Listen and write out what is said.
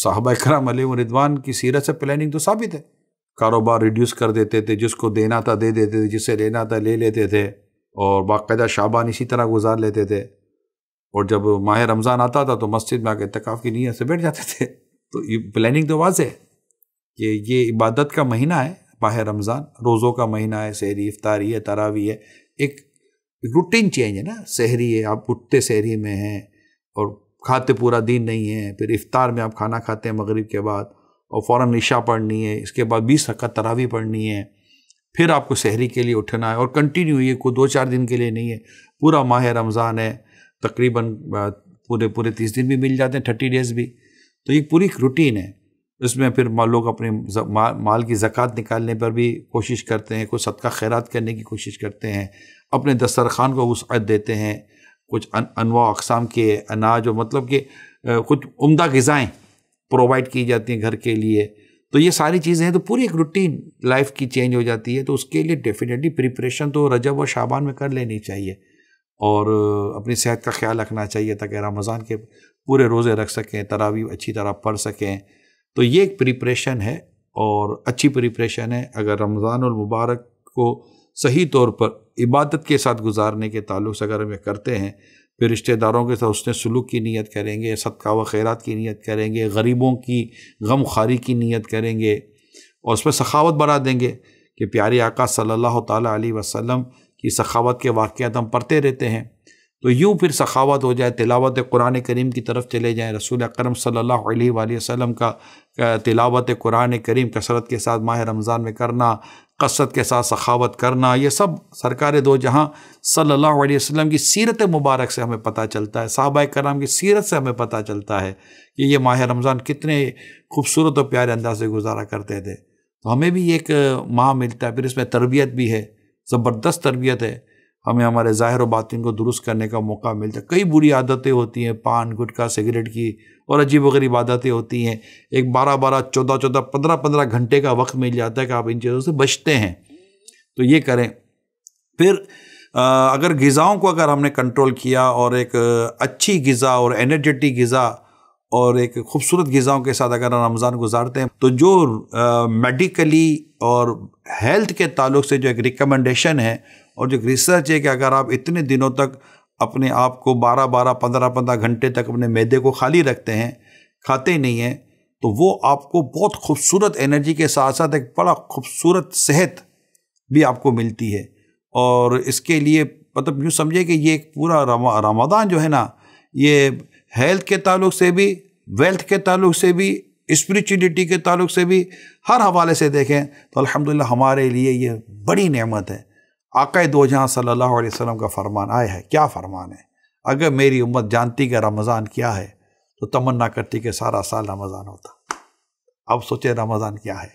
صحابہ کرام علیہم رضوان کی سیرت سے پلاننگ تو ثابت ہے. کاروبار ریڈیوس کر دیتے تھے، جس کو دینا تھا دے دیتے تھے، جس سے لینا تھا لے لیتے تھے، اور باقاعدہ شعبان اسی طرح گزار لیتے تھے. اور جب ماہ رمضان آتا تھا تو مسجد میں آ کے اعتکاف کی نیت سے بیٹھ جاتے تھے. تو یہ پلاننگ تو واضح ہے کہ یہ عبادت کا مہینہ ہے ماہ رمضان، روزوں کا مہینہ ہے، سحری افطاری ہے، تراویح ہے، ایک روٹین چینج ہے نا. سحری ہے، آپ اٹھتے سحری میں ہیں اور کھاتے پورا دن نہیں ہیں، پھر افطار میں آپ کھانا کھاتے ہیں مغرب کے بعد، اور فوراً عشاء پڑھنی ہے، اس کے بعد 20 رکعت تراویح پڑھنی ہے، پھر آپ کو سحری کے لیے اٹھنا ہے، اور کنٹینیو، یہ کوئی 2-4 دن کے لیے نہیں ہے، پورا ماہ رمضان ہے. تقریباً پورے 30 دن بھی مل جاتے ہیں، 30 ڈیز بھی. تو یہ پوری روٹین ہے. اس میں پھر لوگ اپنے مال کی زکوٰۃ نکالنے پر بھی کوشش کرتے ہیں، کوئی صدقہ خیرات کرنے کی کوشش کرتے ہیں، اپنے دسترخوان کو وسعت دیتے ہیں، کچھ انواع اقسام کے اناج، اور مطلب کہ کچھ عمدہ غذائیں پرووائڈ کی جاتی ہیں گھر کے لیے. تو یہ ساری چیزیں ہیں، تو پوری ایک روٹین لائف کی چینج ہو جاتی ہے. تو اس کے لیے ڈیفینیٹلی پریپریشن تو رجب اور شعبان میں کر لینی چاہیے، اور اپنی صحت کا خیال رکھنا چاہیے تاکہ رمضان کے پورے روزے رکھ سکیں، تراویح اچھی طرح پڑھ سکیں. تو یہ ایک پریپریشن ہے، اور اچھی پریپریشن ہے. اگر رمضان المبارک کو صحیح طور پر عبادت کے ساتھ گزارنے کے تعلق سے اگر ہم یہ کرتے ہیں، پھر رشتہ داروں کے ساتھ حسن سلوک کی نیت کریں گے، صدقہ و خیرات کی نیت کریں گے، غریبوں کی غم خواری کی نیت کریں گے، اور اس پہ سخاوت بڑھا دیں گے کہ پیارے آقا صلی اللہ تعالیٰ علیہ وسلم کی سخاوت کے واقعات ہم پڑھتے رہتے ہیں. تو یوں پھر سخاوت ہو جائے، تلاوت قرآن کریم کی طرف چلے جائیں، رسول اکرم صلی اللہ علیہ وآلہ وسلم کا تلاوت قرآن کریم کثرت کے ساتھ ماہ رمضان میں کرنا، کثرت کے ساتھ سخاوت کرنا، یہ سب سرکار دو جہاں صلی اللہ علیہ وسلم کی سیرت مبارک سے ہمیں پتہ چلتا ہے، صحابہ کرام کی سیرت سے ہمیں پتہ چلتا ہے کہ یہ ماہ رمضان کتنے خوبصورت اور پیارے انداز سے گزارا کرتے تھے. تو ہمیں بھی ایک ماہ ملتا ہے. پھر اس میں تربیت بھی ہے، زبردست تربیت ہے. ہمیں ہمارے ظاہر و باطن کو درست کرنے کا موقع ملتا ہے. کئی بری عادتیں ہوتی ہیں، پان، گٹکا، سگریٹ کی، اور عجیب و غریب عادتیں ہوتی ہیں. ایک 12 14 15 گھنٹے کا وقت مل جاتا ہے کہ آپ ان چیزوں سے بچتے ہیں. تو یہ کریں. پھر اگر غذاؤں کو اگر ہم نے کنٹرول کیا، اور ایک اچھی غذا اور انرجیٹک غذا اور ایک خوبصورت غذاؤں کے ساتھ اگر رمضان گزارتے ہیں، تو جو میڈیکلی اور ہیلتھ کے تعلق سے جو ایک ریکمنڈیشن ہے اور جو ریسرچ ہے کہ اگر آپ اتنے دنوں تک اپنے آپ کو 15 گھنٹے تک اپنے معدے کو خالی رکھتے ہیں، کھاتے نہیں ہیں، تو وہ آپ کو بہت خوبصورت انرجی کے ساتھ ساتھ ایک بڑا خوبصورت صحت بھی آپ کو ملتی ہے. اور اس کے لیے مطلب یوں سمجھے کہ یہ ایک پورا رمضان جو ہے نا، یہ ہیلتھ کے تعلق سے بھی، ویلتھ کے تعلق سے بھی، اسپریچولیٹی کے تعلق سے بھی، ہر حوالے سے دیکھیں تو الحمدللہ ہمارے لیے یہ بڑی نعمت ہے. آقا دو جہاں صلی اللہ علیہ وسلم کا فرمان آیا ہے. کیا فرمان ہے؟ اگر میری امت جانتی کہ رمضان کیا ہے تو تمنا کرتی کہ سارا سال رمضان ہوتا. اب سوچے رمضان کیا ہے.